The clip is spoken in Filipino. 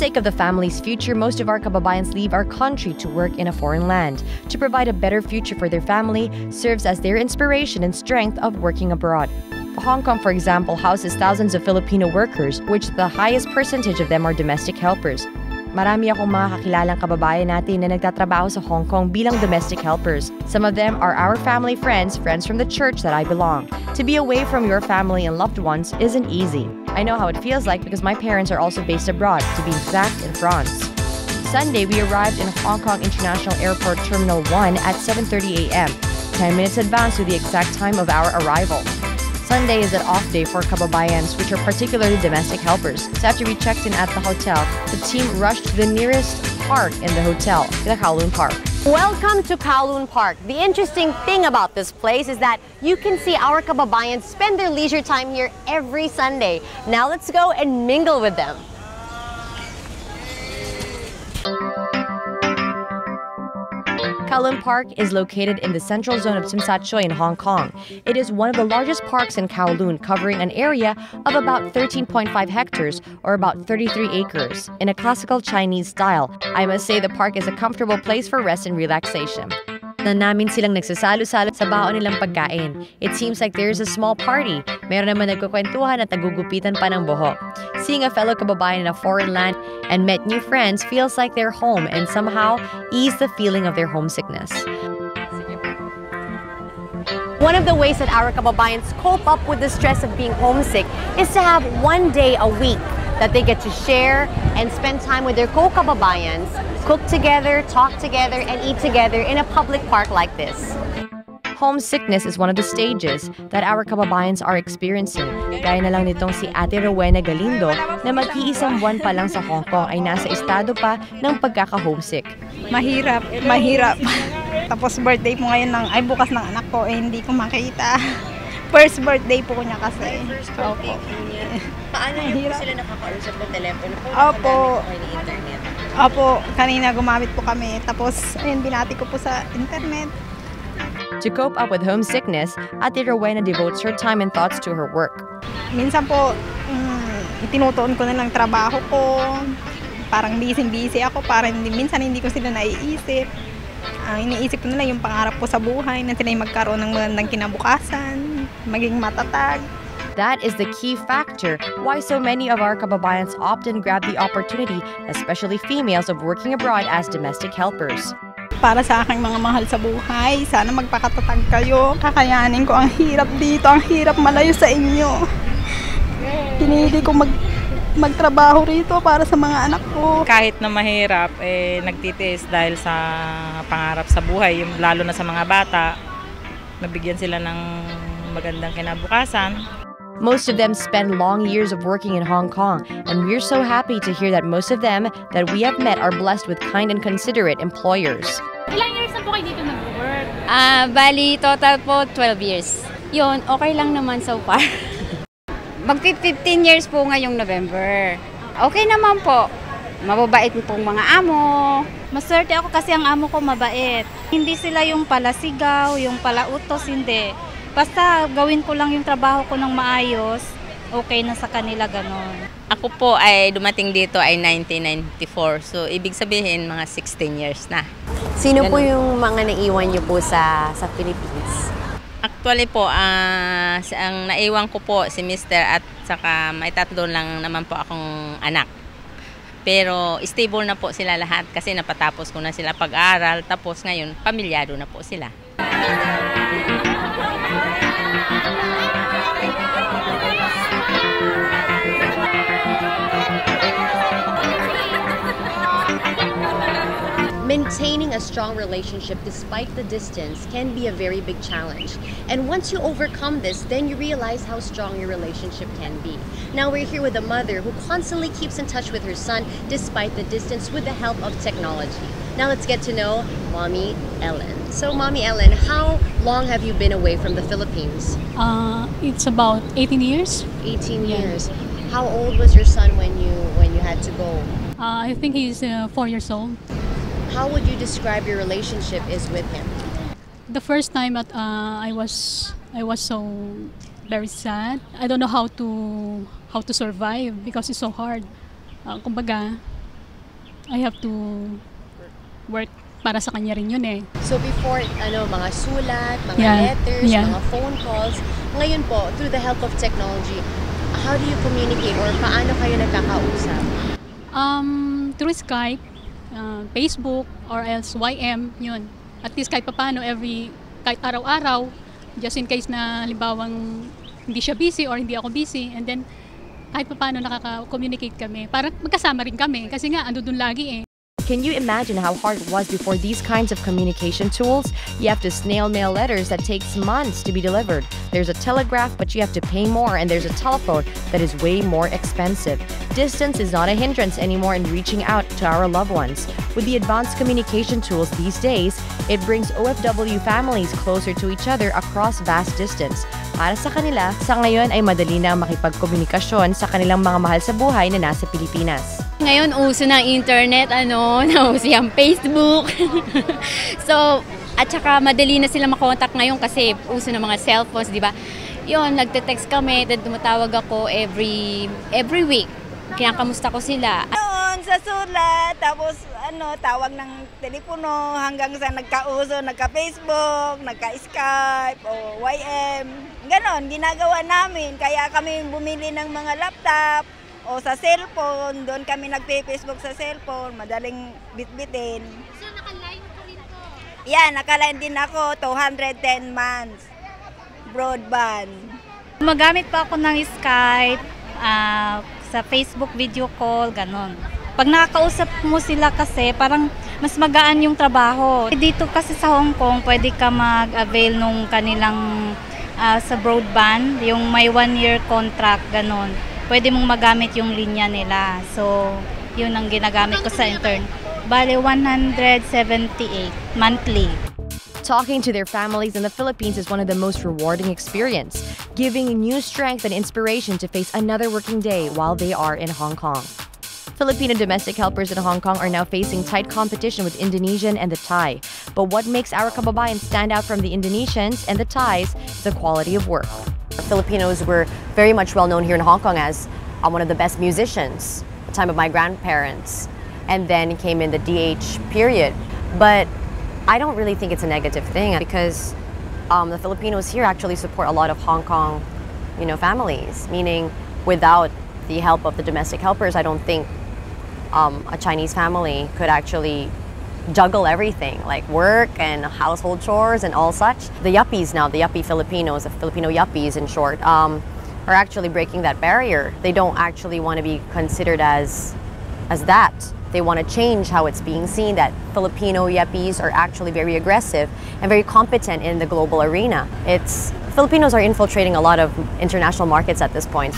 sake of the family's future, most of our kababayans leave our country to work in a foreign land. To provide a better future for their family serves as their inspiration and strength of working abroad. Hong Kong, for example, houses thousands of Filipino workers, which the highest percentage of them are domestic helpers. Marami akong mga kakilalang kababayan natin na nagtatrabaho sa Hong Kong bilang domestic helpers. Some of them are our family friends from the church that I belong. To be away from your family and loved ones isn't easy. I know how it feels like because my parents are also based abroad, to be exact in France. Sunday, we arrived in Hong Kong International Airport Terminal 1 at 7:30 a.m., 10 minutes advance to the exact time of our arrival. Sunday is an off day for kababayans, which are particularly domestic helpers. So after we checked in at the hotel, the team rushed to the nearest park in the hotel, the Kowloon Park. Welcome to Kowloon Park. The interesting thing about this place is that you can see our kababayans spend their leisure time here every Sunday. Now let's go and mingle with them. Kowloon Park is located in the central zone of Tsim Sha Tsui in Hong Kong. It is one of the largest parks in Kowloon, covering an area of about 13.5 hectares or about 33 acres in a classical Chinese style. I must say the park is a comfortable place for rest and relaxation. Na namin silang nagsasalo-salo sa baon nilang pagkain. It seems like there's a small party. Meron naman nagkukwentuhan at nagugupitan pa ng buhok. Seeing a fellow kababayan in a foreign land and met new friends feels like they're home and somehow ease the feeling of their homesickness. One of the ways that our kababayans cope up with the stress of being homesick is to have one day a week that they get to share and spend time with their co-kababayans, cook together, talk together, and eat together in a public park like this. Homesickness is one of the stages that our kababayans are experiencing. Gaya na lang nitong si Ate Rowena Galindo na mag-iisang buwan pa lang sa Hong Kong ay nasa estado pa ng pagkaka-homesick. Mahirap. Tapos birthday po ngayon bukas ng anak ko, hindi ko makita. First birthday po niya kasi. Opo. Paano niyo po sila nakakausap ng telepono po? Opo. Ng internet? Opo, kanina gumamit po kami. Tapos, ayun, binati ko po sa internet. To cope up with homesickness, Ate Rowena devotes her time and thoughts to her work. Minsan po, itinutuon ko na lang trabaho ko. Parang busy ako. Minsan hindi ko sila naiisip. Iniisip ko na lang yung pangarap ko sa buhay na sila magkaroon ng magandang kinabukasan, maging matatag. That is the key factor why so many of our kababayans opt and grab the opportunity, especially females, of working abroad as domestic helpers. Para sa aking mga mahal sa buhay, sana magpakatatag kayo. Kakayanin ko ang hirap dito, ang hirap malayo sa inyo. Pinili ko magtrabaho rito para sa mga anak ko. Kahit na mahirap, nagtitiis dahil sa pangarap sa buhay, lalo na sa mga bata, nabigyan sila ng magandang kinabukasan. Most of them spend long years of working in Hong Kong, and we're so happy to hear that most of them that we have met are blessed with kind and considerate employers. Ilang years na po kayo dito nag-work? Bali, total po 12 years. Yun, okay lang naman so far. Mag-15 years po ngayong November. Okay naman po. Mababait po mga amo. Maswerte ako kasi ang amo ko mabait. Hindi sila yung palasigaw, yung palautos, hindi. Basta gawin ko lang yung trabaho ko ng maayos, okay na sa kanila, ganon. Ako po ay dumating dito ay 1994. So, ibig sabihin, mga 16 years na. Sino po yung mga naiwan niyo po sa Philippines? Actually po, ang naiwan ko po si Mr. at saka may tatlo lang naman po akong anak. Pero stable na po sila lahat kasi napatapos ko na sila pag-aaral. Tapos ngayon, pamilyado na po sila. Maintaining a strong relationship despite the distance can be a very big challenge. And once you overcome this, then you realize how strong your relationship can be. Now we're here with a mother who constantly keeps in touch with her son despite the distance with the help of technology. Now let's get to know Mommy Ellen. So Mommy Ellen, how long have you been away from the Philippines? It's about 18 years. 18 years. How old was your son when you had to go? I think he's 4 years old. How would you describe your relationship is with him? The first time that I was so very sad. I don't know how to survive because it's so hard. Kumbaga, I have to work para sa kanya rin yun eh. So before, mga sulat, mga Yeah. letters, Yeah. mga phone calls, ngayon po, through the help of technology, how do you communicate or paano kayo nagkakausap? Through Skype, Facebook, or else YM, yun. At least kahit papaano kahit araw-araw, just in case na halimbawang hindi siya busy or hindi ako busy, and then kahit papaano nakaka-communicate kami. Para magkasama rin kami kasi nga ando dun lagi eh. Can you imagine how hard it was before these kinds of communication tools? You have to snail mail letters that takes months to be delivered. There's a telegraph, but you have to pay more, and there's a telephone that is way more expensive. Distance is not a hindrance anymore in reaching out to our loved ones. With the advanced communication tools these days, it brings OFW families closer to each other across vast distance. Para sa kanila, sa ngayon ay madali na makipagkomunikasyon sa kanilang mga mahal sa buhay na nasa Pilipinas. Ngayon, uso ng internet, nauso yung Facebook. So, at saka madali na sila makontak ngayon kasi uso ng mga cellphones, di ba? Yun, nagte-text kami, then tumatawag ako every week. Kinakamusta ko sila. Noon, sa sulat, tapos tawag ng telepono hanggang sa nagka-uso, nagka-Facebook, nagka-Skype, o YM. Ganon, ginagawa namin. Kaya kami bumili ng mga laptop, o sa cellphone, doon kami nagpe-Facebook sa cellphone, madaling bitbitin. So, naka-line ka rin po? Yeah, naka-line din ako, 210 months, broadband. Gumagamit pa ako ng Skype, sa Facebook video call, ganon. Pag nakakausap mo sila kasi, parang mas magaan yung trabaho. Dito kasi sa Hong Kong, pwede ka mag-avail nung kanilang sa broadband, yung may 1-year contract, ganon. Pwede mong magamit yung linya nila. So, yun ang ginagamit ko sa intern. Bale, 178 monthly. Talking to their families in the Philippines is one of the most rewarding experience, giving new strength and inspiration to face another working day while they are in Hong Kong. Filipino domestic helpers in Hong Kong are now facing tight competition with Indonesian and the Thai. But what makes our kababayans stand out from the Indonesians and the Thais is the quality of work. Filipinos were very much well known here in Hong Kong as one of the best musicians at the time of my grandparents, and then came in the DH period. But I don't really think it's a negative thing because the Filipinos here actually support a lot of Hong Kong, families. Meaning, without the help of the domestic helpers, I don't think a Chinese family could actually juggle everything, like work and household chores and all such. The yuppies now, the yuppie Filipinos, the Filipino yuppies in short, are actually breaking that barrier. They don't actually want to be considered as that. They want to change how it's being seen, that Filipino yuppies are actually very aggressive and very competent in the global arena. Filipinos are infiltrating a lot of international markets at this point.